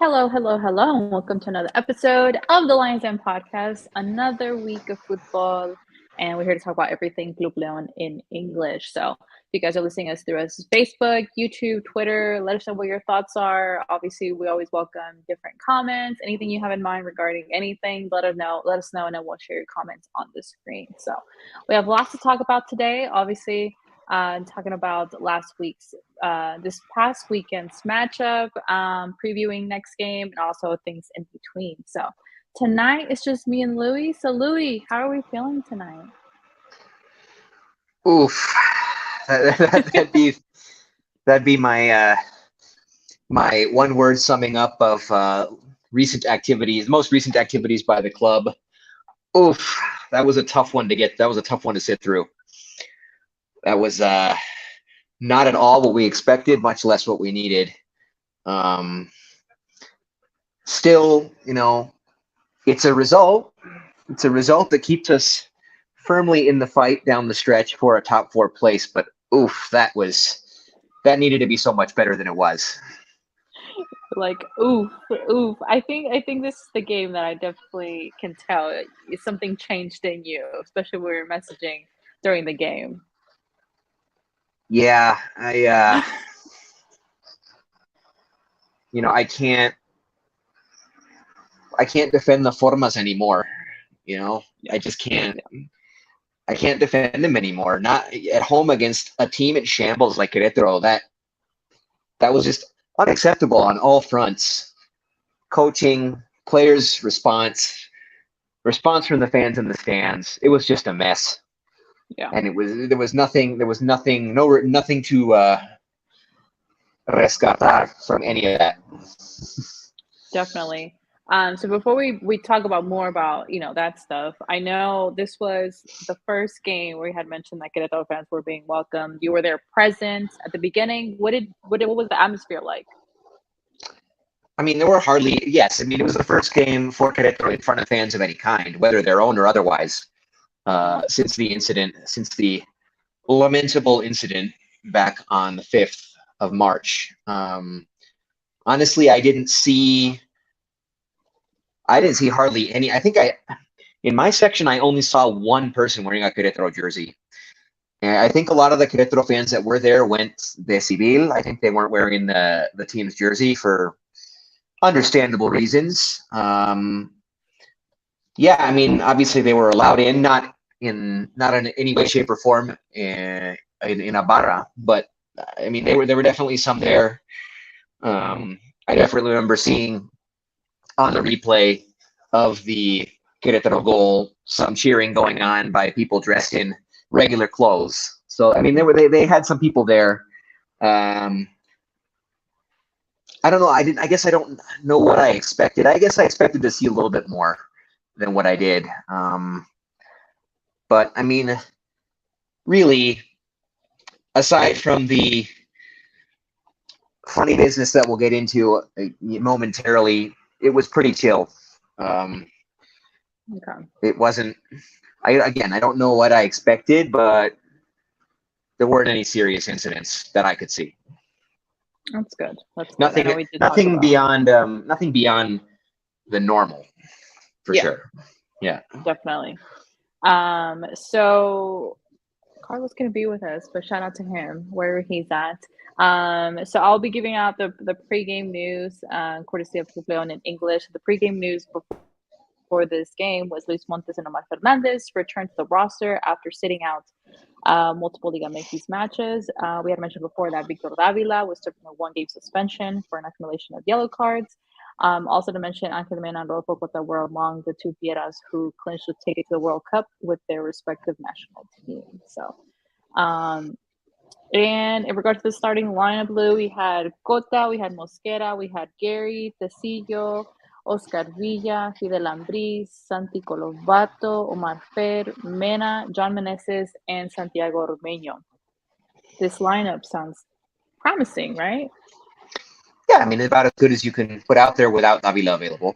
Hello, hello, hello, and welcome to another episode of the Lions Den podcast. Another week of football, and we're here to talk about everything Club Leon in English. So, if you guys are listening us through us Facebook, YouTube, Twitter, let us know what your thoughts are. Obviously, we always welcome different comments. Anything you have in mind regarding anything, let us know. Let us know, and then we'll share your comments on the screen. So, we have lots to talk about today. Obviously. Talking about this past weekend's matchup, previewing next game, and also things in between. So tonight it's just me and Louie. So Louie, how are we feeling tonight? Oof, that'd be my one word summing up of most recent activities by the club. Oof, that was a tough one to get. That was a tough one to sit through. That was not at all what we expected, much less what we needed. Still, it's a result. It's a result that keeps us firmly in the fight down the stretch for a top four place. But oof, that needed to be so much better than it was. Like oof. I think this is the game that I definitely can tell something changed in you, especially when we were messaging during the game. Yeah, I can't defend the formas anymore. I just can't. I can't defend them anymore. Not at home against a team in shambles like Querétaro. That was just unacceptable on all fronts. Coaching, players' response from the fans in the stands. It was just a mess. Yeah. And there was nothing to rescatar from any of that. Definitely. So before we talk about more about that stuff, I know this was the first game where you had mentioned that Querétaro fans were being welcomed. You were there present at the beginning. What was the atmosphere like? I mean, there were hardly. Yes, I mean it was the first game for Querétaro in front of fans of any kind, whether their own or otherwise, since the lamentable incident back on the 5th of March. Honestly, I didn't see hardly any. I think in my section, I only saw one person wearing a Querétaro jersey. And I think a lot of the Querétaro fans that were there went de civil. I think they weren't wearing the team's jersey for understandable reasons. Yeah, I mean, obviously they were allowed in, not in any way, shape, or form in a barra, but I mean, there were definitely some there. I definitely remember seeing on the replay of the Querétaro goal some cheering going on by people dressed in regular clothes. So I mean, they had some people there. I don't know. I guess I don't know what I expected. I guess I expected to see a little bit more than what I did. But I mean, really, aside from the funny business that we'll get into momentarily, it was pretty chill. Okay. It wasn't. I don't know what I expected, but there weren't any serious incidents that I could see. That's good. Nothing beyond the normal, for sure. Yeah, definitely. So Carlos couldn't be with us, but shout out to him wherever he's at. So I'll be giving out the pregame news, courtesy of Leon in English. The pregame news before this game was Luis Montes and Omar Fernandez returned to the roster after sitting out multiple Liga MX matches. We had mentioned before that Victor Davila was serving a 1-game suspension for an accumulation of yellow cards. Also to mention, Angel Mena and Rodolfo Cota were among the two Fieras who clinched the ticket to the World Cup with their respective national teams. So, and in regards to the starting lineup, Lou, we had Cota, we had Mosquera, we had Gary, Tecillo, Oscar Villa, Fidel Ambriz, Santi Colovato, Omar Fer, Mena, John Meneses, and Santiago Ormeño. This lineup sounds promising, right? Yeah, I mean, about as good as you can put out there without Davila available.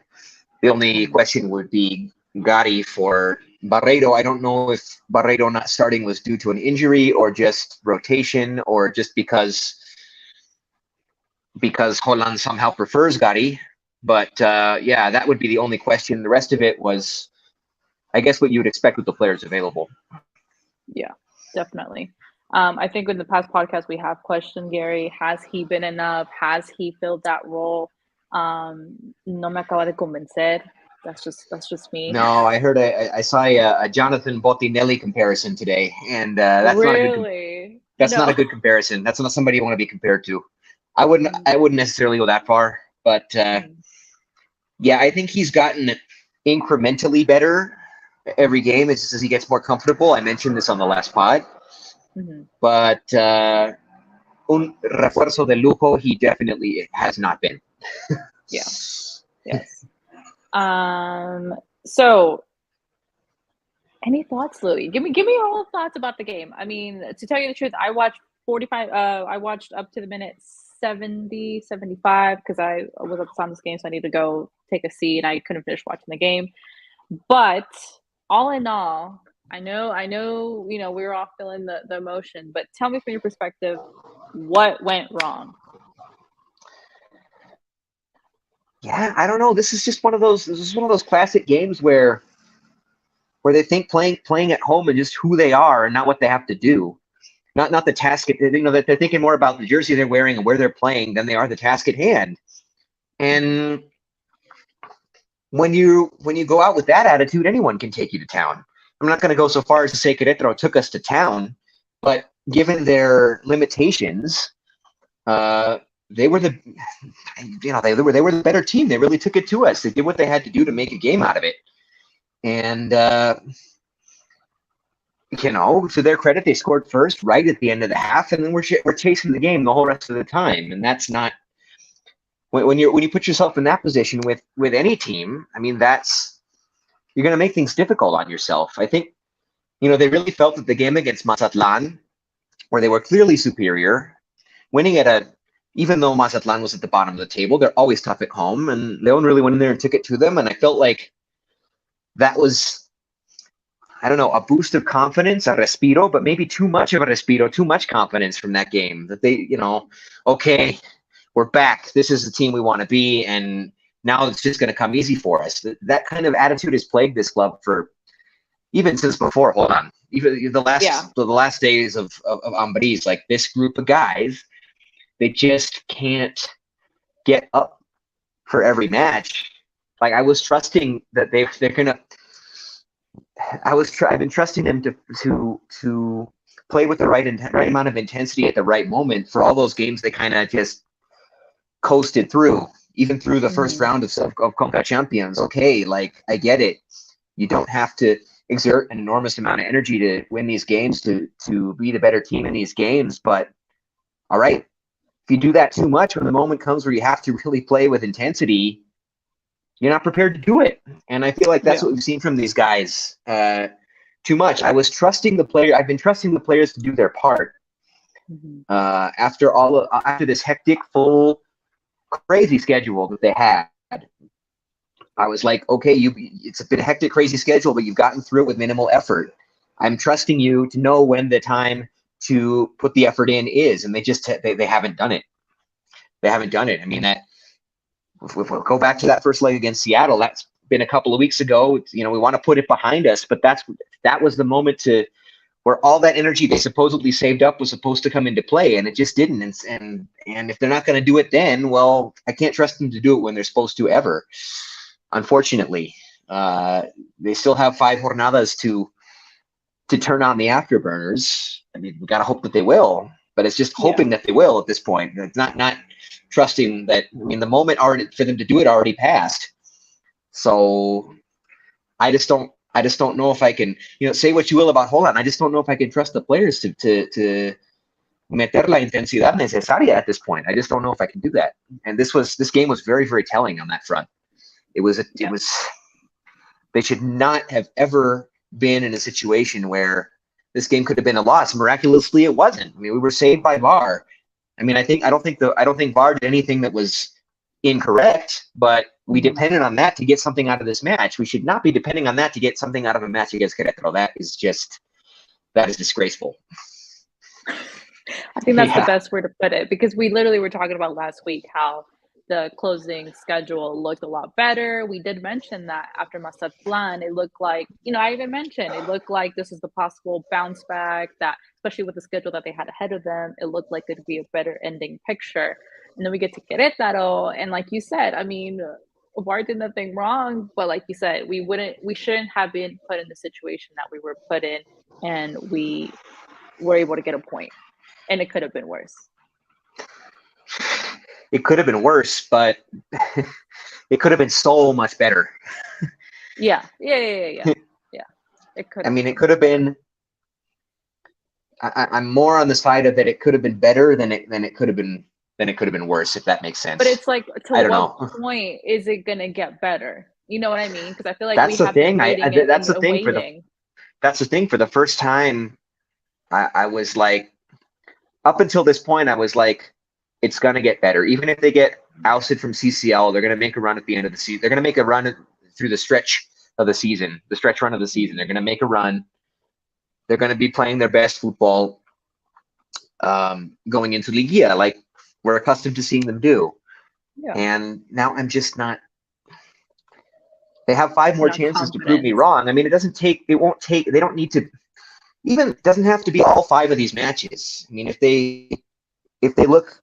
The only question would be Gary for Barreiro. I don't know if Barreiro not starting was due to an injury or just rotation or just because Holland somehow prefers Gary. But yeah, that would be the only question. The rest of it was, I guess, what you would expect with the players available. Yeah, definitely. I think in the past podcast we have questioned Gary. Has he been enough? Has he filled that role? No me acaba de convencer. That's just me. No, I saw a Jonathan Bottinelli comparison today, and Really? that's not a No. good comparison. That's not somebody you want to be compared to. I wouldn't necessarily go that far, but yeah, I think he's gotten incrementally better every game as he gets more comfortable. I mentioned this on the last pod, Mhm. but un refuerzo de lujo he definitely has not been. Yeah. Yes. So any thoughts, Louis? Give me your whole thoughts about the game. I mean, to tell you the truth, I watched 45 I watched up to the minute 70, 75 because I was at the time of this game, so I need to go take a seat and I couldn't finish watching the game. But all in all, I know, we were all feeling the emotion, but tell me from your perspective, what went wrong? Yeah, I don't know. This is one of those classic games where they think playing at home and just who they are and not what they have to do. Not the task. That they're thinking more about the jersey they're wearing and where they're playing than they are the task at hand. And when you go out with that attitude, anyone can take you to town. I'm not going to go so far as to say Querétaro took us to town, but given their limitations, they were the they were the better team. They really took it to us. They did what they had to do to make a game out of it. And to their credit, they scored first right at the end of the half, and then we're chasing the game the whole rest of the time. And that's not when you put yourself in that position with any team. I mean, you're going to make things difficult on yourself. I think they really felt that the game against Mazatlan, where they were clearly superior, winning even though Mazatlan was at the bottom of the table, they're always tough at home, and Leon really went in there and took it to them. And I felt like that was, I don't know, a boost of confidence, a respiro, but maybe too much of a respiro, too much confidence from that game that they, okay, we're back. This is the team we want to be. And now it's just going to come easy for us. That kind of attitude has plagued this club for even since before. Hold on. Even Yeah. the last days of Ambris, like this group of guys, they just can't get up for every match. Like I was trusting that they're going to, I've been trusting them to play with the right amount of intensity at the right moment for all those games they kind of just coasted through, even through the first Mhm. round of Conca Champions. Okay, like I get it. You don't have to exert an enormous amount of energy to win these games to be the better team in these games, but all right, if you do that too much, when the moment comes where you have to really play with intensity, you're not prepared to do it. And I feel like that's Yeah. what we've seen from these guys too much. I've been trusting the players to do their part. Mhm. After this hectic, full, crazy schedule that they had, I was like, okay, it's been a hectic, crazy schedule, but you've gotten through it with minimal effort. I'm trusting you to know when the time to put the effort in is, and they haven't done it. They haven't done it. I mean, if we go back to that first leg against Seattle, that's been a couple of weeks ago. We want to put it behind us, but that was the moment where all that energy they supposedly saved up was supposed to come into play, and it just didn't. And if they're not going to do it then, well, I can't trust them to do it when they're supposed to ever. Unfortunately, they still have 5 jornadas to turn on the afterburners. I mean, we got to hope that they will, but it's just Yeah. hoping that they will at this point. It's not trusting that. I mean, the moment already for them to do it already passed. So I just don't know if I can, say what you will about Holland. I just don't know if I can trust the players to meter la intensidad necesaria at this point. I just don't know if I can do that. And this game was very, very telling on that front. It was Yeah. they should not have ever been in a situation where this game could have been a loss. Miraculously, it wasn't. I mean, we were saved by VAR. I mean, I don't think VAR did anything that was incorrect, but we Mhm. depended on that to get something out of this match. We should not be depending on that to get something out of a match against Querétaro. That is disgraceful. I think that's the Yeah. best way to put it because we literally were talking about last week how the closing schedule looked a lot better. We did mention that after Mazatlan, it looked like, I even mentioned it looked like this is the possible bounce back, that especially with the schedule that they had ahead of them, it looked like it'd be a better ending picture. And then we get to Querétaro, and like you said, I mean, VAR did nothing wrong, but like you said, we shouldn't have been put in the situation that we were put in, and we were able to get a point, and it could have been worse. It could have been worse, but it could have been so much better. Yeah. It could. I mean, it could have been. I'm more on the side of that. It could have been better than it could have been worse, if that makes sense. But it's like, I don't what know. point is it gonna get better? You know what I mean? Because I feel like That's we the have thing. been waiting That's the and thing waiting. That's the thing. For the first time, I was like, up until this point, I was like, it's gonna get better. Even if they get ousted from CCL, they're gonna make a run at the end of the season. They're gonna make a run through the stretch of the season, the stretch run of the season. They're gonna make a run. They're gonna be playing their best football going into Ligia, like we're accustomed to seeing them do. Yeah. And now I'm just not. They have 5 more chances Confident. to prove me wrong. I mean, they don't need to, even, it doesn't have to be all 5 of these matches. I mean, if they look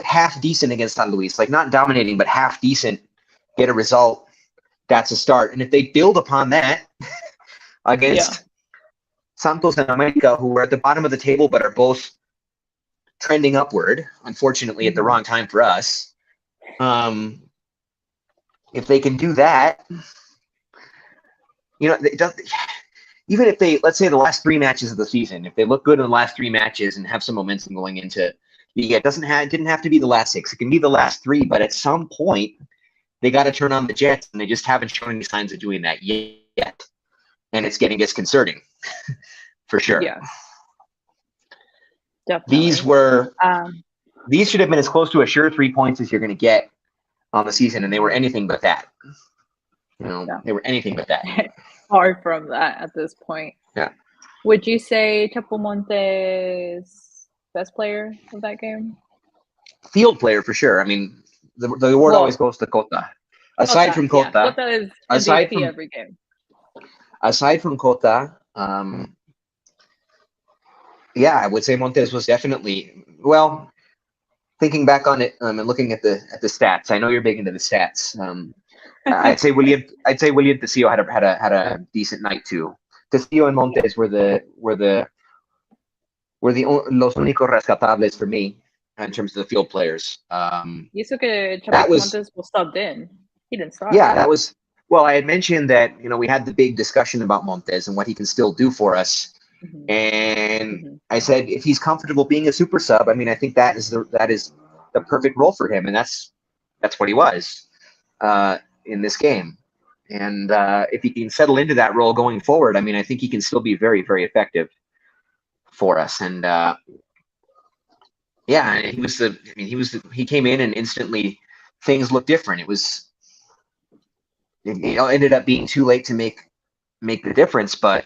half decent against San Luis, like not dominating, but half decent, get a result, that's a start. And if they build upon that against Santos and America, who are at the bottom of the table but are both trending upward, unfortunately at the wrong time for us, if they can do that, even if they, let's say the last 3 matches of the season, if they look good in the last 3 matches and have some momentum going into Liga, it didn't have to be the last 6. It can be the last 3, but at some point they got to turn on the jets, and they just haven't shown any signs of doing that yet. And it's getting disconcerting, for sure. Yeah, definitely. These should have been as close to a sure 3 points as you're going to get on the season, and they were anything but that. They were anything but that. Far from that at this point. Yeah. Would you say Chapo Montes best player of that game? Field player for sure. I mean, the award always goes to Cota. Aside from Cota, Cota is MVP every game. Aside from Cota, I would say Montes was definitely, well, thinking back on it and looking at the stats. I know you're big into the stats. I'd say William Tecillo had a decent night too. Tecillo and Montes were the los únicos rescatables for me in terms of the field players. Y eso que Chapo Montes was subbed in. He didn't start. Yeah, that was. Well, I had mentioned that we had the big discussion about Montes and what he can still do for us. And I said, if he's comfortable being a super sub, I mean, I think that is the perfect role for him, and that's what he was in this game. And if he can settle into that role going forward, I mean, I think he can still be very, very effective for us. And he came in and instantly things looked different. It ended up being too late to make the difference, but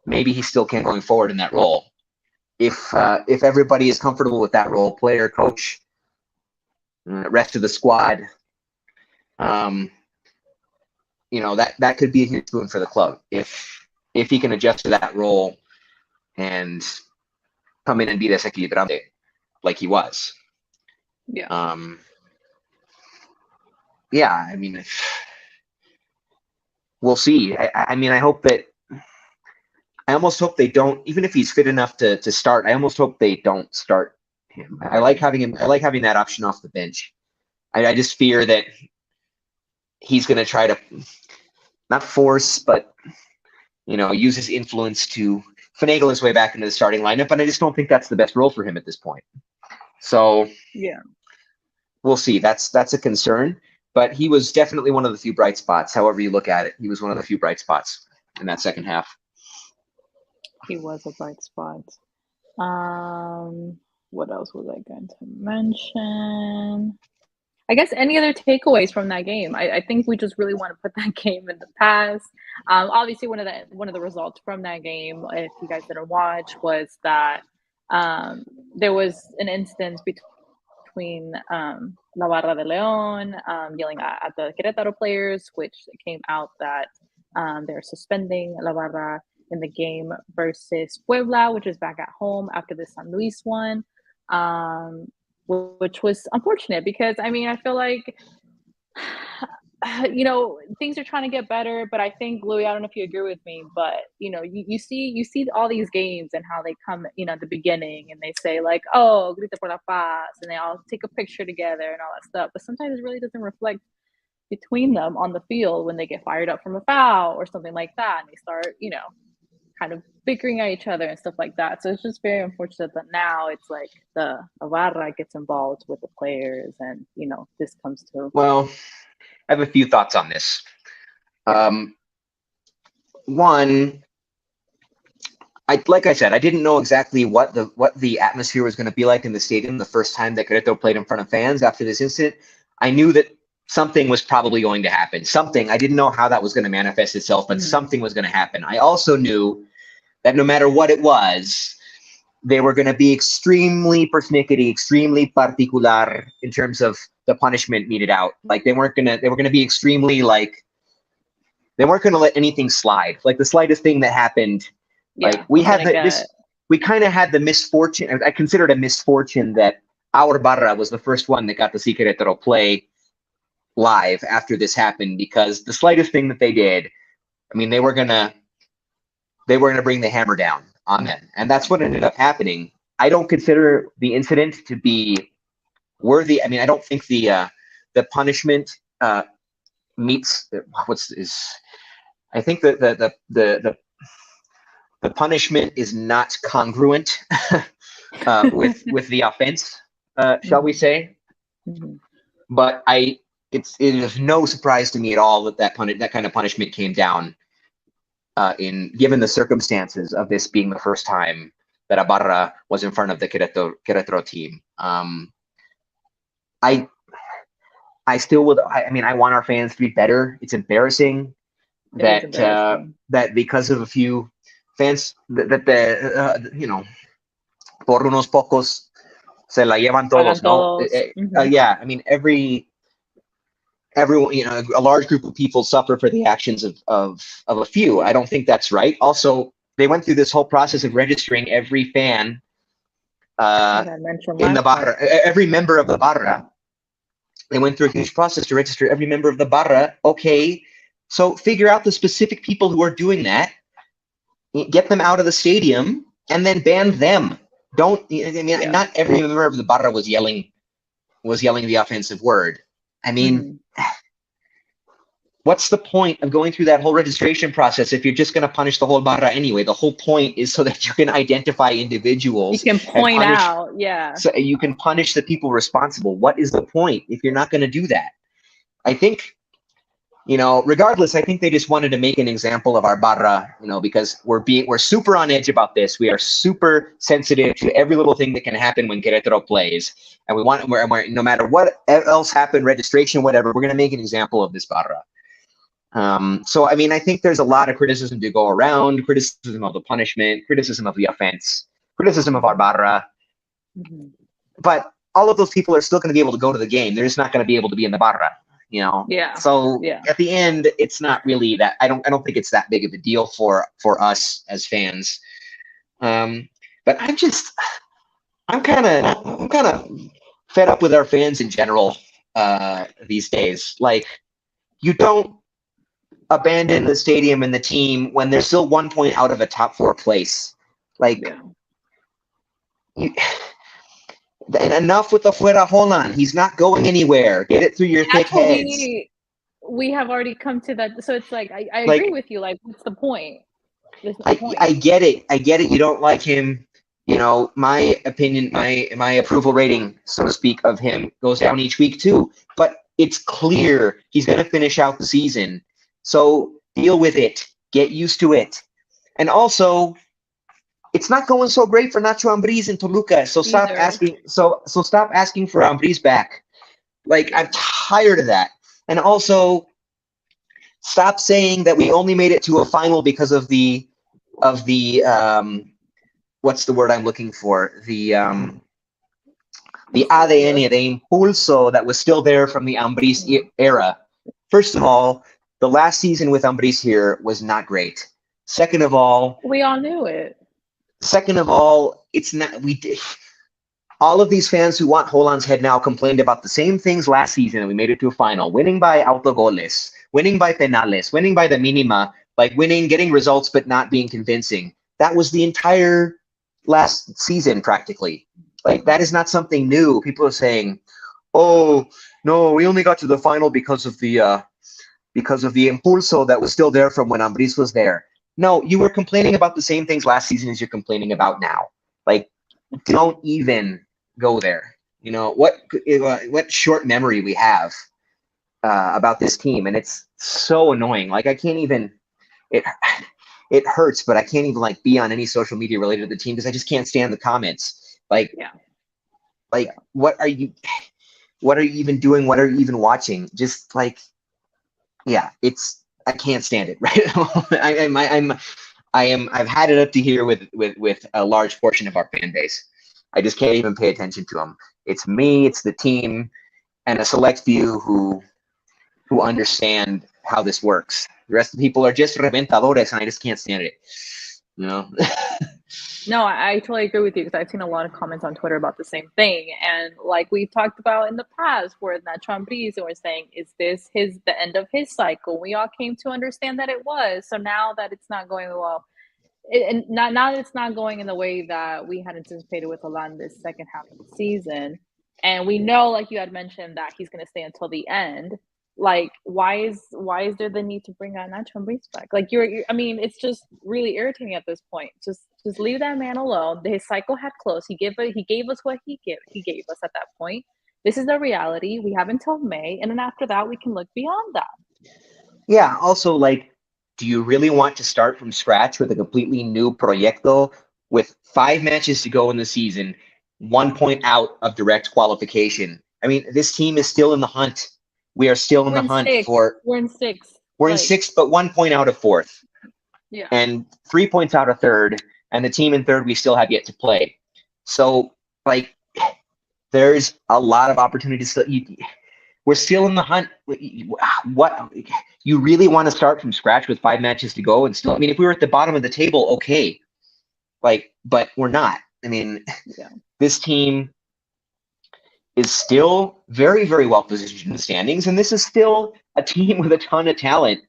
maybe he still can going forward in that role. If everybody is comfortable with that role, player, coach, rest of the squad, that could be a huge boon for the club if he can adjust to that role and come in and be desequilibrante like he was. Yeah. I mean, we'll see. I hope that. I almost hope they don't, even if he's fit enough to start. I almost hope they don't start him. I like having him. I like having that option off the bench. I just fear that he's going to try to not force, but use his influence to finagle his way back into the starting lineup. And I just don't think that's the best role for him at this point. So we'll see. That's a concern. But he was definitely one of the few bright spots. However you look at it, he was one of the few bright spots in that second half. He was a bright spot. What else was I going to mention? I guess any other takeaways from that game? I think we just really want to put that game in the past. Obviously, one of the results from that game, if you guys didn't watch, was that there was an instance between La Barra de Leon yelling at the Querétaro players, which came out that they're suspending La Barra in the game versus Puebla, which is back at home after the San Luis one, which was unfortunate because, I mean, I feel like things are trying to get better, but I think, Louis, I don't know if you agree with me, but you see all these games and how they come, at the beginning, and they say like, "Oh, grita por la paz," and they all take a picture together and all that stuff. But sometimes it really doesn't reflect between them on the field when they get fired up from a foul or something like that, and they start, kind of bickering at each other and stuff like that. So it's just very unfortunate that now it's like the Navarra gets involved with the players, and this comes to. Well, I have a few thoughts on this. One, like I said, I didn't know exactly what the atmosphere was going to be like in the stadium the first time that Querétaro played in front of fans after this incident. I knew that something was probably going to happen. Something, I didn't know how that was going to manifest itself, but something was going to happen. I also knew that no matter what it was, they were going to be extremely persnickety, extremely particular in terms of the punishment meted out. Like they were going to be extremely like, they weren't going to let anything slide. Like the slightest thing that happened, like we kind of had the misfortune. I considered a misfortune that our Barra was the first one that got to see Querétaro play live after this happened, because the slightest thing that they did, I mean, they were gonna bring the hammer down on them, and that's what ended up happening. I don't consider the incident to be worthy. I mean, I don't think the punishment meets I think that the punishment is not congruent with the offense, shall we say? Mm-hmm. But it is no surprise to me at all that kind of punishment came down given the circumstances of this being the first time that Ibarra was in front of the Querétaro team. I still would. I mean, I want our fans to be better. It's embarrassing that because of a few fans that por unos pocos se la llevan todos, no? Yeah, I mean, everyone, a large group of people suffer for the actions of a few. I don't think that's right. Also, they went through this whole process of registering every fan in the Barra, every member of the Barra. They went through a huge process to register every member of the Barra. Okay, so figure out the specific people who are doing that, get them out of the stadium, and then ban them. Not every member of the Barra was yelling the offensive word. I mean, what's the point of going through that whole registration process if you're just going to punish the whole Barra anyway? The whole point is so that you can identify individuals. You can point out, so you can punish the people responsible. What is the point if you're not going to do that? I think, regardless, I think they just wanted to make an example of our Barra, because we're super on edge about this. We are super sensitive to every little thing that can happen when Querétaro plays. And we're no matter what else happened, registration, whatever, we're going to make an example of this Barra. So, I mean, I think there's a lot of criticism to go around, criticism of the punishment, criticism of the offense, criticism of our Barra. But all of those people are still going to be able to go to the game. They're just not going to be able to be in the Barra. So at the end, it's not really that. I don't think it's that big of a deal for us as fans. But I'm kind of fed up with our fans in general these days. Like, you don't abandon the stadium and the team when they're still 1 point out of a top 4 place. Like, enough with the fuera Holland. He's not going anywhere. Get it through your thick heads. We have already come to that. So it's like, I agree with you. Like, what's the point? I get it. You don't like him. My opinion, my approval rating, so to speak, of him goes down each week too. But it's clear he's going to finish out the season. So deal with it. Get used to it. And also, it's not going so great for Nacho Ambriz in Toluca. So stop asking. So stop asking for Ambriz back. Like, I'm tired of that. And also, stop saying that we only made it to a final because of the what's the word I'm looking for? The ADN, the impulso that was still there from the Ambris era. First of all, the last season with Ambris here was not great. Second of all, we all knew it. it's not. All of these fans who want Holland's head now complained about the same things last season, and we made it to a final, winning by autogoles, winning by penales, winning by the minima, like winning, getting results, but not being convincing. That was the entire last season, practically. Like, that is not something new. People are saying, "Oh no, we only got to the final because of the impulso that was still there from when Ambris was there." No, you were complaining about the same things last season as you're complaining about now. Like, don't even go there. You know what short memory we have about this team, and it's so annoying. Like, I can't even. It hurts, but I can't even like be on any social media related to the team because I just can't stand the comments. Like, what are you? What are you even doing? What are you even watching? Just like, yeah, I can't stand it. Right? I've had it up to here with a large portion of our fan base. I just can't even pay attention to them. It's me, it's the team, and a select few who understand how this works. The rest of the people are just reventadores, and I just can't stand it. You know? No, I totally agree with you because I've seen a lot of comments on Twitter about the same thing. And like we've talked about in the past, where Nacho Ambriz and we're saying, is this the end of his cycle? We all came to understand that it was. So now that it's not going well, and now that it's not going in the way that we had anticipated with Milan this second half of the season, and we know, like you had mentioned, that he's going to stay until the end. Like, why is there the need to bring on Nacho Ambriz back? Like, I mean, it's just really irritating at this point. Just leave that man alone. His cycle had closed. He gave us what he gave us at that point. This is the reality. We have until May, and then after that, we can look beyond that. Yeah. Also, like, do you really want to start from scratch with a completely new proyecto with 5 matches to go in the season, 1 point out of direct qualification? I mean, this team is still in the hunt. We are still in the hunt for. We're in sixth. We're in sixth, but 1 point out of fourth. Yeah. And 3 points out of third, and the team in third we still have yet to play. So, like, there's a lot of opportunities. We're still in the hunt. What you really want to start from scratch with 5 matches to go and still? I mean, if we were at the bottom of the table, okay, like, but we're not. I mean, this team is still very, very well positioned in the standings, and this is still a team with a ton of talent.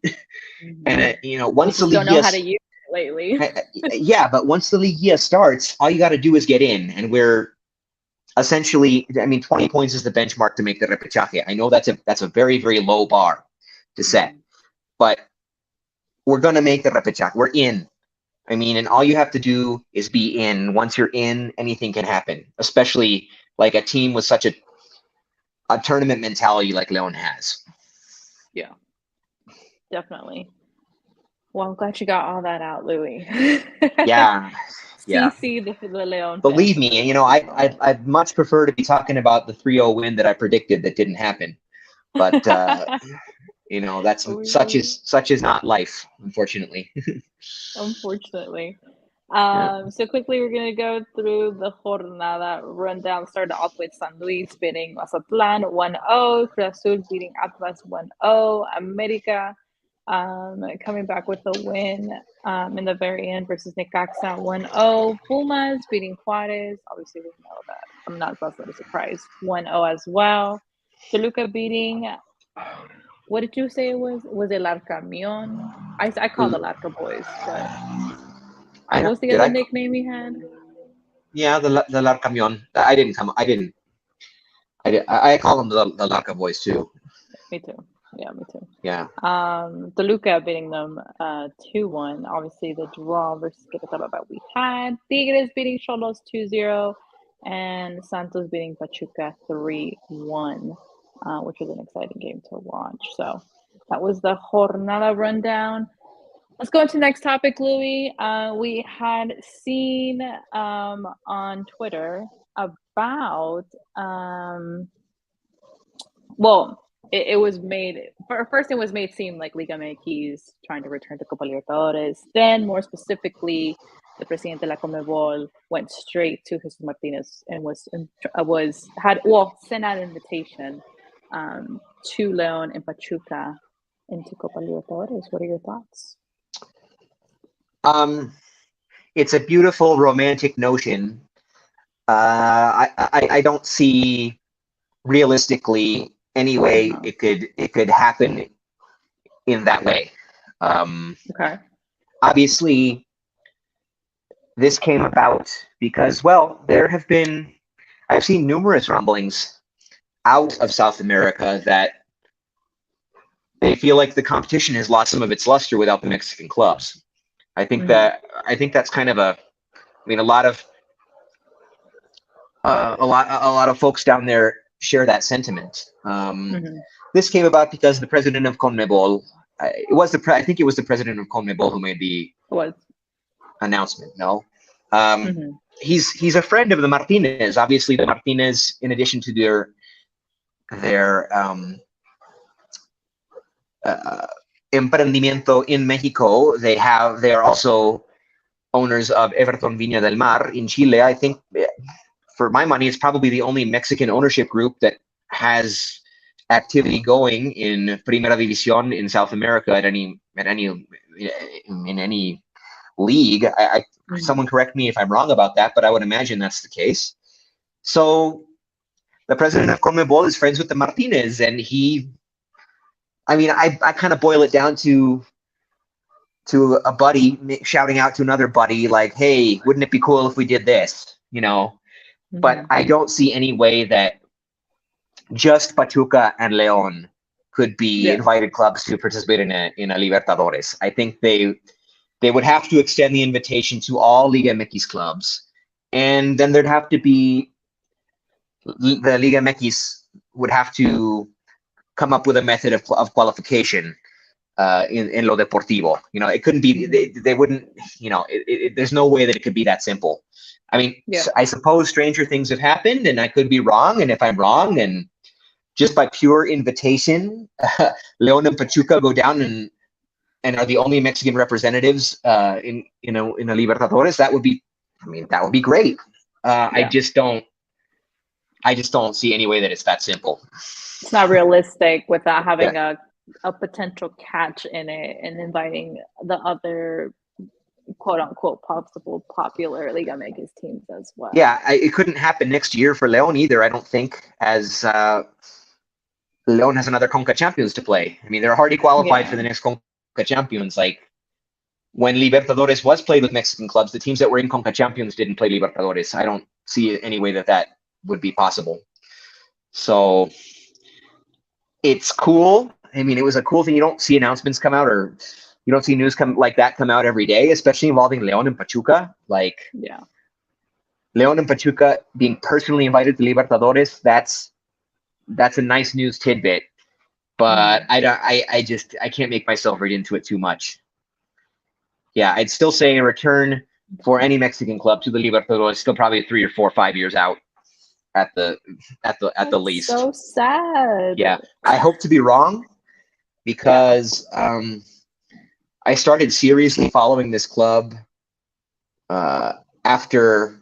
And once the don't know how to use it lately. Yeah, but once the Liga starts, all you got to do is get in, and we're essentially, I mean, 20 points is the benchmark to make the repechaje. I know that's a very, very low bar to set, but we're gonna make the repechaje. We're in. I mean, and all you have to do is be in. Once you're in, anything can happen, especially like a team with such a tournament mentality like Leon has. Yeah, definitely. Well, I'm glad you got all that out, Louis. Yeah. CC the Leon. Believe me, I'd much prefer to be talking about the 3-0 win that I predicted that didn't happen. But that's such is not life, unfortunately. Unfortunately. So quickly, we're going to go through the jornada rundown. Started off with San Luis beating Mazatlan 1-0, Cruz Azul beating Atlas 1-0, America coming back with a win in the very end versus Necaxa 1-0, Pumas beating Juarez. Obviously, we know that. I'm not that a surprise. 1-0 as well. Toluca beating. What did you say it was? Was it El Camion? I call the Larca Boys, but what was the other nickname he had? Yeah, the La Camion. I call them the Larca Boys too. Me too. Yeah, me too. Yeah. Toluca beating them 2-1. Obviously, the draw versus Querétaro that we had. Tigres beating Xolos 2-0. And Santos beating Pachuca 3-1, which was an exciting game to watch. So that was the jornada rundown. Let's go into the next topic, Louis. We had seen on Twitter about it was made first. It was made seem like Liga MX trying to return to Copa Libertadores. Then, more specifically, the presidente de la Conmebol went straight to Jesus Martinez and sent out an invitation to Leon and Pachuca into Copa Libertadores. What are your thoughts? It's a beautiful romantic notion. I don't see realistically any way it could happen in that way. Okay. Obviously, this came about because, well, I've seen numerous rumblings out of South America that they feel like the competition has lost some of its luster without the Mexican clubs. I think that's kind of a lot of folks down there share that sentiment. This came about because the president of CONMEBOL, I think it was the president of CONMEBOL who made the announcement. No, he's a friend of the Martinez. Obviously, the Martinez, in addition to their emprendimiento in Mexico, they are also owners of Everton Viña del Mar in Chile. I think, for my money, it's probably the only Mexican ownership group that has activity going in Primera División in South America in any league. Someone correct me if I'm wrong about that, but I would imagine that's the case. So the president of CONMEBOL is friends with the Martinez, and I kind of boil it down to a buddy shouting out to another buddy, like, hey, wouldn't it be cool if we did this? But I don't see any way that just Pachuca and León could be invited clubs to participate in a Libertadores. I think they would have to extend the invitation to all Liga MX clubs, and then there'd have to be the Liga MX would have to come up with a method of qualification in lo deportivo. It couldn't be, they wouldn't, there's no way that it could be that simple. I suppose stranger things have happened, and I could be wrong. And if I'm wrong, and just by pure invitation, León and Pachuca go down and are the only Mexican representatives in a Libertadores, that would be great. I just don't see any way that it's that simple. It's not realistic without having a potential catch in it and inviting the other quote unquote possible popular Liga MX teams as well. Yeah, it couldn't happen next year for León either, I don't think, as León has another Conca Champions to play. They're already qualified for the next Conca Champions. Like, when Libertadores was played with Mexican clubs, the teams that were in Conca Champions didn't play Libertadores. I don't see any way that would be possible. So it's cool. It was a cool thing. You don't see announcements come out, or you don't see news come out every day, especially involving León and Pachuca. León and Pachuca being personally invited to Libertadores, that's a nice news tidbit. But I can't make myself read into it too much. Yeah, I'd still say a return for any Mexican club to the Libertadores is still probably 3 or 4 or 5 years out at the least. So sad. Yeah, I hope to be wrong, because I started seriously following this club after.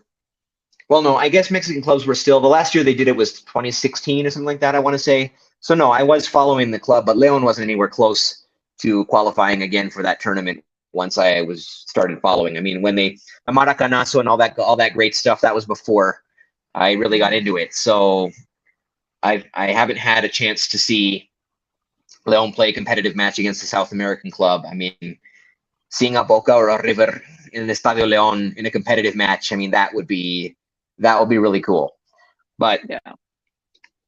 Well, no, I guess Mexican clubs were still, the last year they did it was 2016 or something like that, I want to say. So no, I was following the club, but León wasn't anywhere close to qualifying again for that tournament once I started following. When they Maracanazo and all that great stuff, that was before I really got into it. So I haven't had a chance to see León play a competitive match against a South American club. Seeing a Boca or a River in the Estadio León in a competitive match, that would be really cool. But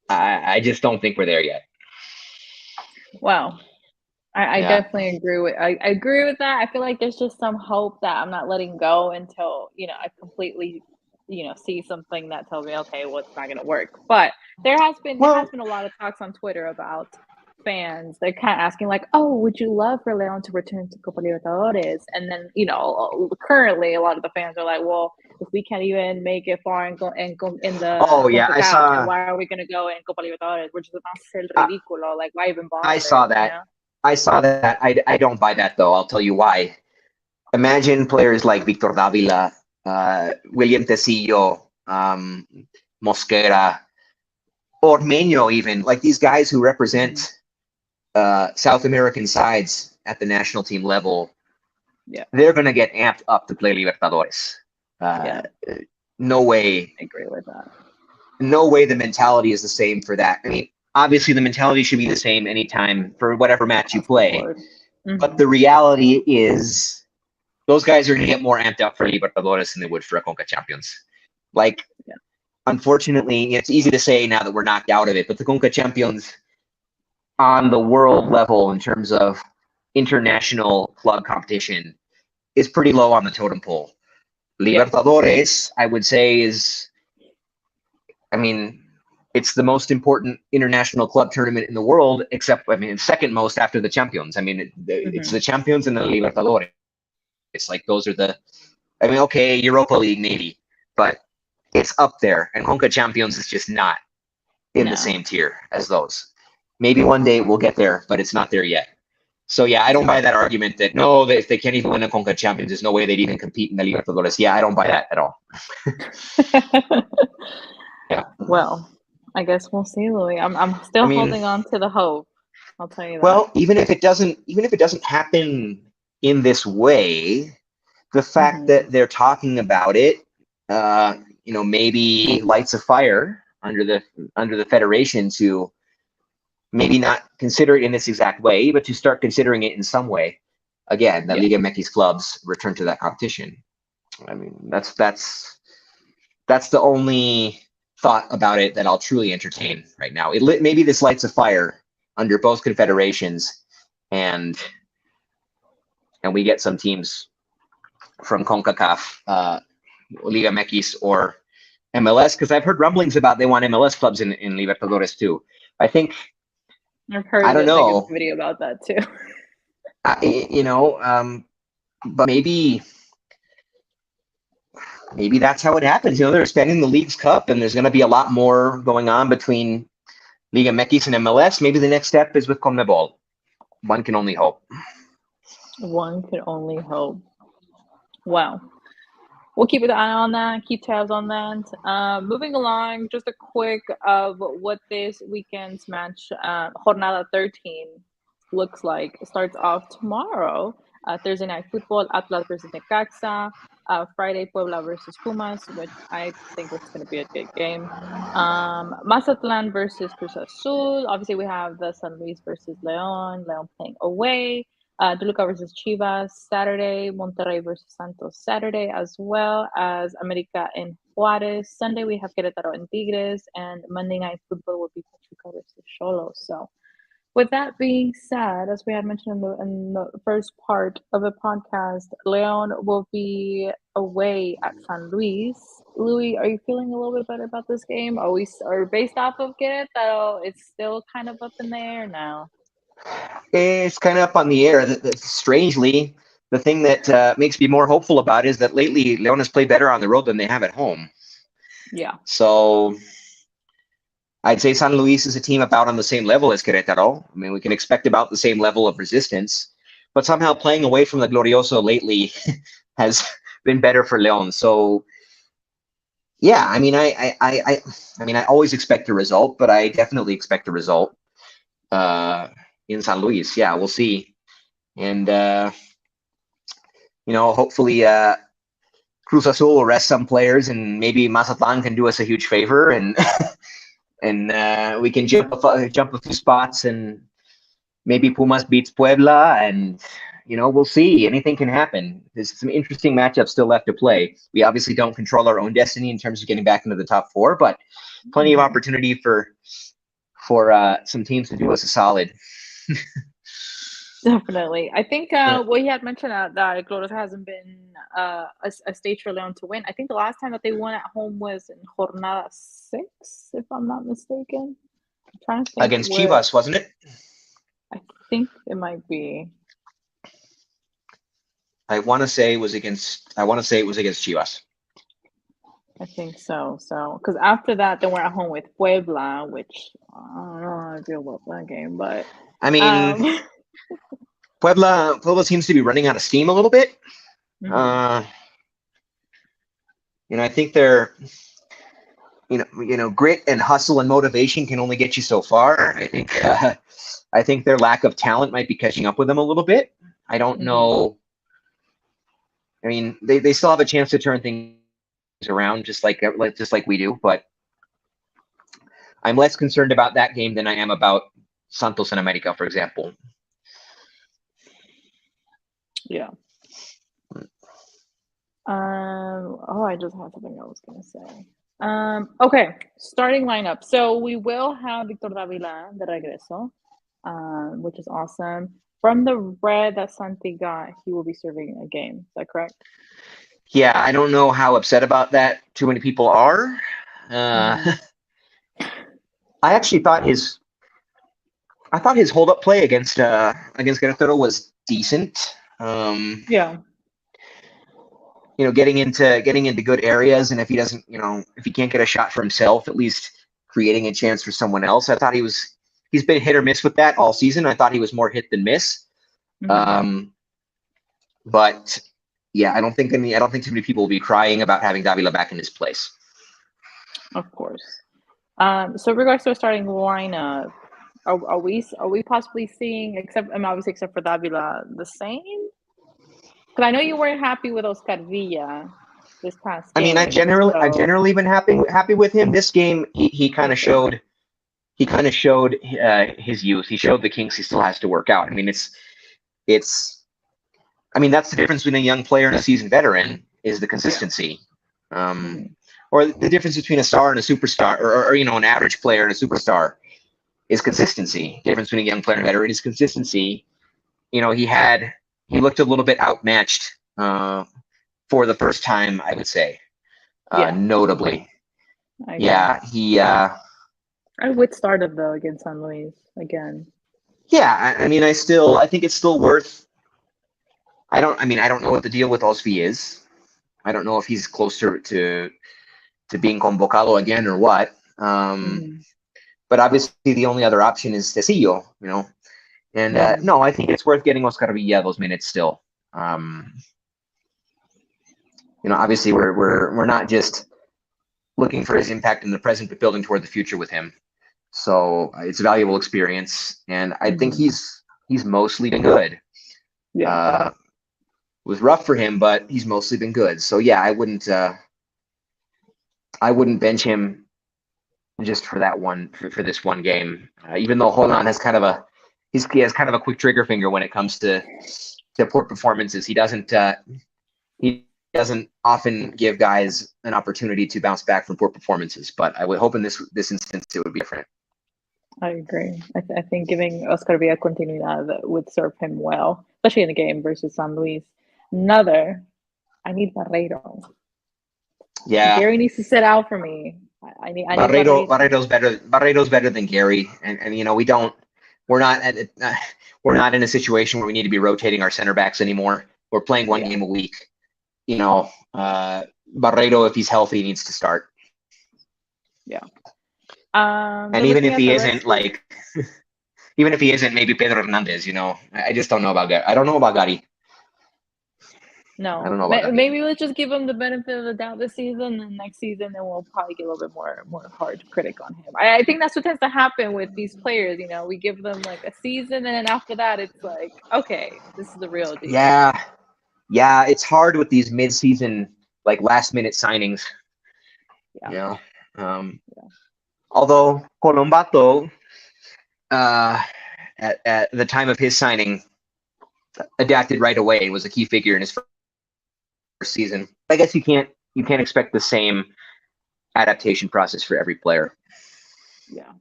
I just don't think we're there yet. Wow. I definitely agree with I agree with that. I feel like there's just some hope that I'm not letting go until, I completely, see something that tells me, okay, well, it's not going to work. But there has been a lot of talks on Twitter about fans. They're kind of asking like, oh, would you love for León to return to Copa Libertadores? And then, currently a lot of the fans are like, well, if we can't even make it far and go in the why are we going to go in Copa Libertadores? We're just going to hacer ridículo. Like, why even bother? I saw that. I don't buy that, though. I'll tell you why. imagine players like Victor Davila, William Tecillo, Mosquera, Ormeño, even like these guys who Mhm. represent South American sides at the national team level. Yeah, They're going to get amped up to play Libertadores. Uh, yeah, no way, I agree with that. no way the mentality is the same for that. I mean, obviously the mentality should be the same anytime for whatever match you Across the play. board. But Hmm. the reality is those guys are going to get more amped up for Libertadores than they would for a Conca Champions. Like, Yeah. unfortunately, it's easy to say now that we're knocked out of it, but the Conca Champions on the world level in terms of international club competition is pretty low on the totem pole. Yeah. Libertadores, I would say, is, I mean, it's the most important international club tournament in the world, except, I mean, it's second most after the Champions. I mean, it's Hmm. the Champions and the Libertadores. It's like those are the, I mean, okay, Europa League maybe, but it's up there. And Conca Champions is just not in the No. same tier as those. Maybe one day we'll get there, but it's not there yet. So yeah, I don't Yeah. buy that argument that no, if they can't even win a Conca Champions, there's no way they'd even compete in the Libertadores. Yeah, I don't buy that at all. Yeah. Well, I guess we'll see, Louis. I'm I still mean, holding on to the hope. I'll tell you that. well, even if it doesn't happen in this way, the fact Hmm. that they're talking about it, maybe lights a fire under the federation to maybe not consider it in this exact way, but to start considering it in some way. Again, that Yeah. Liga MX clubs return to that competition. I mean, that's the only thought about it that I'll truly entertain right now. Maybe this lights a fire under both confederations, and we get some teams from CONCACAF, Liga MX, or MLS, because I've heard rumblings about they want MLS clubs in Libertadores too. I think, I've I heard don't the know, negativity about that too. but maybe that's how it happens. They're expanding the League's Cup, and there's going to be a lot more going on between Liga MX and MLS. Maybe the next step is with CONMEBOL. One can only hope. One could only hope. Wow. We'll keep an eye on that, keep tabs on that. Moving along, just a quick of what this weekend's match, Jornada 13, looks like. It starts off tomorrow, Thursday night football, Atlas versus Necaxa. Friday, Puebla versus Pumas, which I think is going to be a good game. Mazatlan versus Cruz Azul. Obviously, we have the San Luis versus Leon. Leon playing away. Toluca versus Chivas Saturday, Monterrey versus Santos Saturday, as well as America and Juarez. Sunday we have Querétaro and Tigres, and Monday night football will be Pachuca versus Xolos. So, with that being said, as we had mentioned in the first part of the podcast, Leon will be away at San Luis. Louis, are you feeling a little bit better about this game? Are based off of Querétaro? It's still kind of up in the air now. It's kind of up on the air. Strangely, the thing that makes me more hopeful about it is that lately Leon has played better on the road than they have at home. Yeah. So I'd say San Luis is a team about on the same level as Querétaro. I mean, we can expect about the same level of resistance, but somehow playing away from the Glorioso lately has been better for Leon. So yeah, I mean, I always expect a result, but I definitely expect a result uh, in San Luis. Yeah, we'll see, and hopefully Cruz Azul will rest some players, and maybe Mazatlan can do us a huge favor, and we can jump a few spots, and maybe Pumas beats Puebla, and we'll see. Anything can happen. There's some interesting matchups still left to play. We obviously don't control our own destiny in terms of getting back into the top four, but plenty of Mhm. opportunity for some teams to do us a solid. Definitely. I think Yeah. what he had mentioned that Glorious hasn't been a stage for Leon to win. I think the last time that they won at home was in Jornada 6, if I'm not mistaken. I'm trying to think Against where. Chivas, wasn't it? I think it might be. I want to say it was against Chivas. I think so. So, because after that, they were at home with Puebla, which I don't know how I feel about that game, but I mean, um, Puebla seems to be running out of steam a little bit. Hmm. Uh, I think they're grit and hustle and motivation can only get you so far. I think their lack of talent might be catching up with them a little bit. I don't Hmm. know. I mean, they still have a chance to turn things around, just like we do. But I'm less concerned about that game than I am about Santos and America, for example. Yeah. Oh, I just had something I was gonna say. Okay, starting lineup. So we will have Victor Davila de regreso, which is awesome. From the red that Santi got, he will be serving a game. Is that correct? Yeah, I don't know how upset about that too many people are. Mm-hmm. I actually thought his hold up play against Querétaro was decent. Yeah. Getting into good areas, and if he can't get a shot for himself, at least creating a chance for someone else. I thought he's been hit or miss with that all season. I thought he was more hit than miss. Mm-hmm. Um, but yeah, I don't think too many people will be crying about having Davila back in his place. Of course. So regards to a starting lineup, are we possibly seeing, except I mean, obviously except for Davila, the same? Because I know you weren't happy with Oscar Villa this past I mean, game. I've So generally been happy with him. This game, he kind of okay. showed his youth. He showed the kinks he still has to work out. I mean, it's I mean, that's the difference between a young player and a seasoned veteran is the Yeah. consistency. Um, Hmm. or the difference between a star and a superstar, or an average player and a superstar is consistency. The difference between a young player and a veteran is consistency. He looked a little bit outmatched for the first time, I would say, Yeah, notably. I agree. Yeah, I would started though against San Luis again. I mean, I think it's still worth. I don't know what the deal with Osvi is. I don't know if he's closer to being convocado again or what. Hmm. But obviously, the only other option is Cecillo, And Hmm. no, I think it's worth getting Oscar Villa those minutes still. Um, Obviously, we're not just looking for his impact in the present, but building toward the future with him. So it's a valuable experience, and I think Hmm. he's mostly been good. Yeah. It was rough for him, but he's mostly been good. So yeah, I wouldn't bench him just for that one for this one game. Even though Holland he has kind of a quick trigger finger when it comes to poor performances. He doesn't often give guys an opportunity to bounce back from poor performances. But I would hope in this instance it would be different. I agree. I think giving Oscar Villa continuidad would serve him well, especially in the game versus San Luis. Another, I need Barreiro. Yeah, Gary needs to sit out for me. I need Barreiro Barreiro. Barreiro's better than Gary, and we're not we're not in a situation where we need to be rotating our center backs anymore. We're playing one Yeah, game a week. Barreiro, if he's healthy, needs to start. yeah. And Then looking at the rest of even if he isn't, maybe Pedro Hernandez. I just don't know about Gary. I don't know about Gary. I don't no, know about Gary. maybe let's just give him the benefit of the doubt this season, and next season, then we'll probably get a little bit more hard critic on him. I think that's what tends to happen with these players. We give them like a season, and then after that, it's like, okay, this is the real deal. Yeah, yeah. It's hard with these mid-season, like last-minute signings. Yeah, You know, um, yeah, although Colombato, uh, at the time of his signing, adapted right away and was a key figure in his first season. I guess you can't expect the same adaptation process for every player. yeah.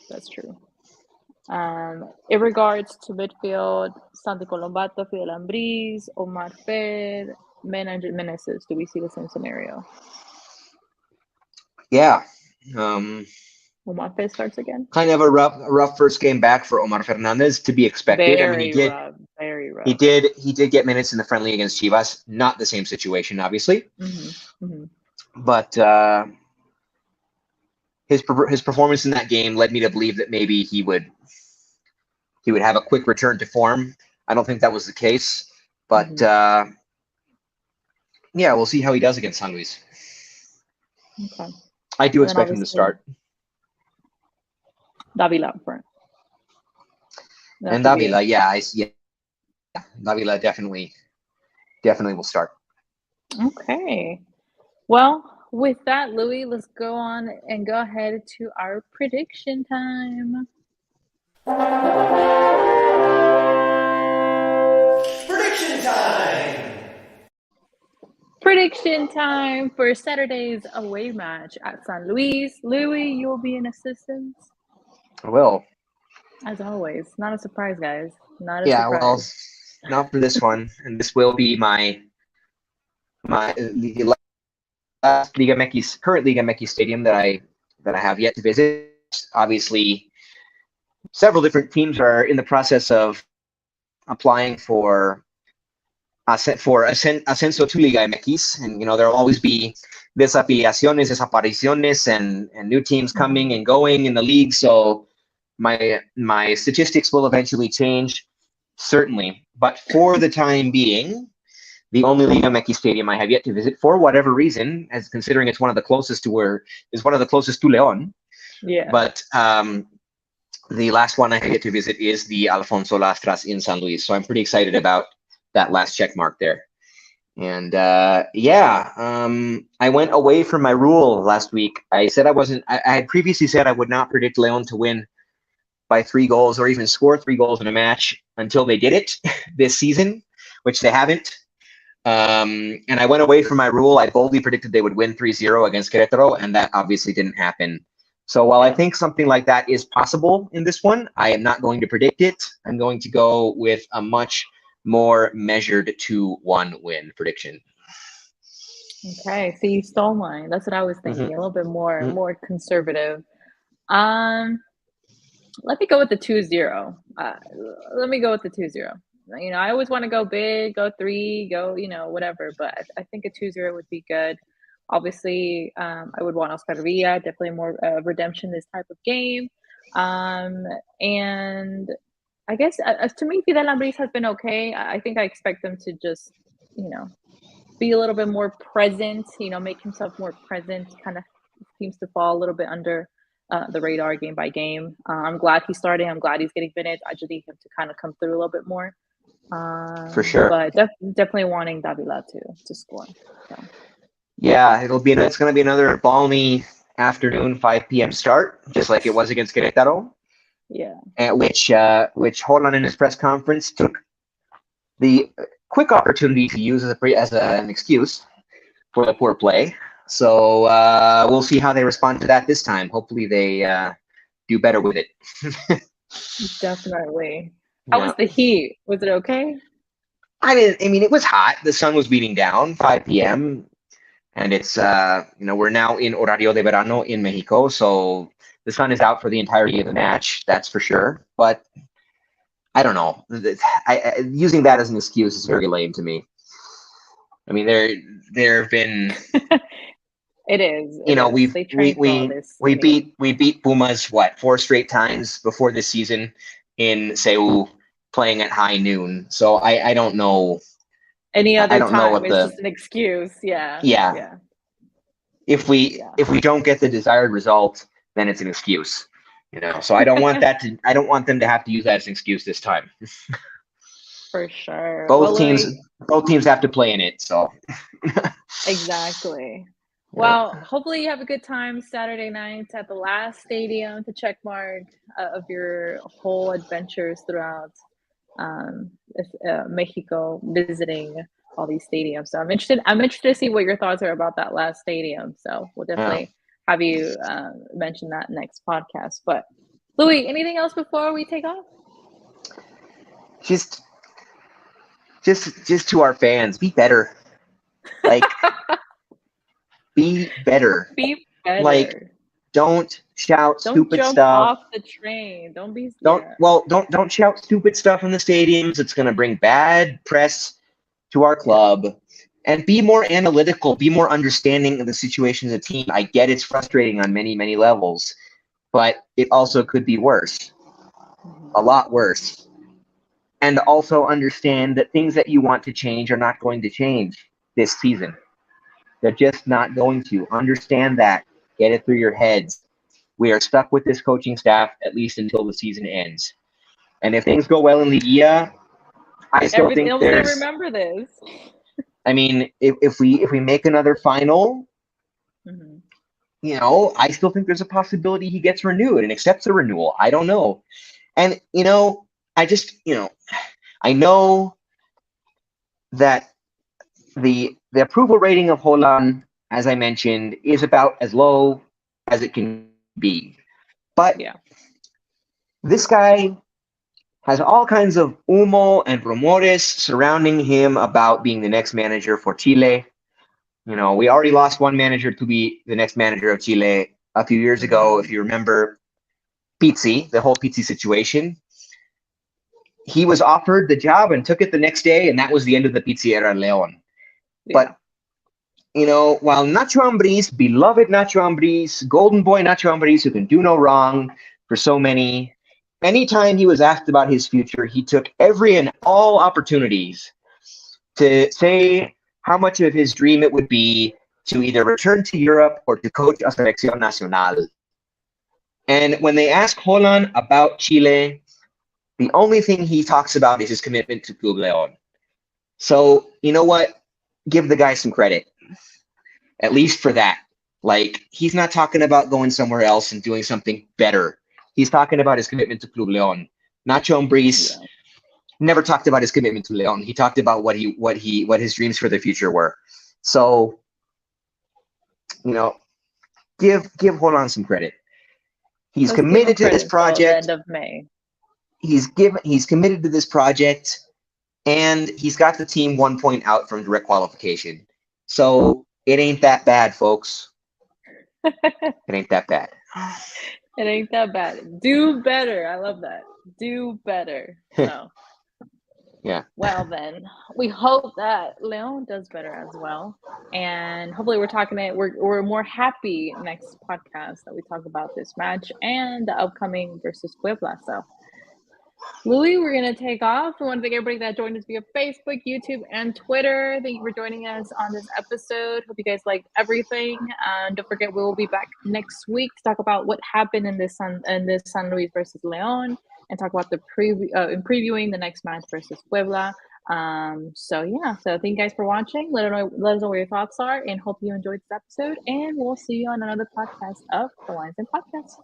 That's true. In regards to midfield, Santi Colombato, Fidel Ambriz, Omar Fed, Mena Meneses, do we see the same scenario? Yeah. Um, Omar Fed starts again? Kind of a rough first game back for Omar Fernandez, to be expected. I mean, Very rough, very he rough. did he did get minutes in the friendly against Chivas. Not the same situation, obviously, Hmm. Hmm. but his performance in that game led me to believe that maybe he would have a quick return to form. I don't think that was the case, but Hmm. yeah, we'll see how he does against San Luis. Okay. I do And then expect him to obviously start. Davila up front. That And should be Davila, yeah, Davila definitely will start. okay. Well, with that, Louis, let's go on and go ahead to our prediction time. Prediction time! Prediction time for Saturday's away match at San Luis. Louis, you'll be in assistance. Well, As always. Not a surprise, guys. Not a yeah, well, surprise. not for this one, and this will be my the last Liga MX current Liga MX stadium that I have yet to visit. Obviously, several different teams are in the process of applying for ascenso to Liga MX, and there'll always be desafiliaciones, desapariciones, and new teams coming and going in the league. So my statistics will eventually change, certainly. But for the time being, the only Liga MX stadium I have yet to visit, for whatever reason, as considering it's one of the closest to Leon. Yeah. But the last one I have yet to visit is the Alfonso Lastras in San Luis. So I'm pretty excited about that last check mark there. And I went away from my rule last week. I said I had previously said I would not predict Leon to win by 3 goals or even score 3 goals in a match until they did it this season, which they haven't. And I went away from my rule. I boldly predicted they would win 3-0 against Querétaro, and that obviously didn't happen. So while I think something like that is possible in this one, I am not going to predict it. I'm going to go with a much more measured 2-1 win prediction. Okay, so you stole mine. That's what I was thinking. A little bit more conservative. Let me go with the 2-0. Let me go with the 2-0. I always want to go big, go 3, go, whatever. But I think a 2-0 would be good. Obviously, I would want Oscar Villa, definitely more redemption this type of game. And I guess to me, Fidel Ambris has been okay. I think I expect them to just, be a little bit more present, make himself more present, kind of seems to fall a little bit under the radar game by game. I'm glad he's starting. I'm glad he's getting minutes. I just need him to kind of come through a little bit more. For sure. But definitely wanting Davila to score. So. Yeah, it's going to be another balmy afternoon, 5 p.m. start, just like it was against Querétaro. Yeah. Which Holland in his press conference took the quick opportunity to use as an excuse for the poor play. So we'll see how they respond to that this time. Hopefully they do better with it. Definitely. How was the heat? Was it okay? I mean, it was hot. The sun was beating down, 5 p.m. And it's, we're now in horario de verano in Mexico. So the sun is out for the entirety of the match. That's for sure. But I don't know. Using that as an excuse is very lame to me. I mean, there have been. It is. We beat Pumas 4 straight times before this season in Seoul, playing at high noon. So I don't know. Any other time, it's just an excuse. Yeah. Yeah. If we don't get the desired result, then it's an excuse. So I don't want them to have to use that as an excuse this time. For sure. Both teams have to play in it. So. Exactly. Well, hopefully you have a good time Saturday night at the last stadium to check mark of your whole adventures throughout Mexico, visiting all these stadiums. So I'm interested to see what your thoughts are about that last stadium. So we'll definitely have you mention that next podcast. But Louis, anything else before we take off? Just to our fans, be better. Like, be better. Be better. Like, don't shout stupid jump stuff. Off the train. Don't shout stupid stuff in the stadiums. It's going to bring bad press to our club. And be more analytical. Be more understanding of the situation of the team. I get it's frustrating on many, many levels, but it also could be worse. A lot worse. And also understand that things that you want to change are not going to change. this season. They're just not going to. Understand that. Get it through your heads. We are stuck with this coaching staff at least until the season ends. And if things go well in Liguilla, I still think Everyone's gonna remember this. I mean, if we make another final, I still think there's a possibility he gets renewed and accepts a renewal. I don't know. And, I just, I know that the approval rating of Holland, as I mentioned, is about as low as it can be. But this guy has all kinds of humo and rumores surrounding him about being the next manager for Chile. We already lost one manager to be the next manager of Chile a few years ago, if you remember Pizzi, the whole Pizzi situation. He was offered the job and took it the next day, and that was the end of the Pizzi era in Leon. But, while Nacho Ambriz, beloved Nacho Ambriz, golden boy Nacho Ambriz, who can do no wrong for so many, anytime he was asked about his future, he took every and all opportunities to say how much of his dream it would be to either return to Europe or to coach a Selección Nacional. And when they ask Holland about Chile, the only thing he talks about is his commitment to Club Leon. So, you know what? Give the guy some credit, at least for that. Like, he's not talking about going somewhere else and doing something better. He's talking about his commitment to Club Leon. Nacho Ambriz never talked about his commitment to Leon. He talked about what his dreams for the future were. So, give Holland some credit. He's committed to this project. End of May. He's committed to this project, and he's got the team 1 point out from direct qualification. So it ain't that bad, folks. It ain't that bad. It ain't that bad. Do better. I love that. Do better. So yeah. Well then, we hope that Leon does better as well. And hopefully we're more happy next podcast that we talk about this match and the upcoming versus Puebla. So Louis, we're going to take off. We want to thank everybody that joined us via Facebook, YouTube, and Twitter. Thank you for joining us on this episode. Hope you guys liked everything. Don't forget, we will be back next week to talk about what happened in this San Luis versus Leon and talk about the previewing the next match versus Puebla. So thank you guys for watching. Let us know what your thoughts are, and hope you enjoyed this episode. And we'll see you on another podcast of the Wines and Podcasts.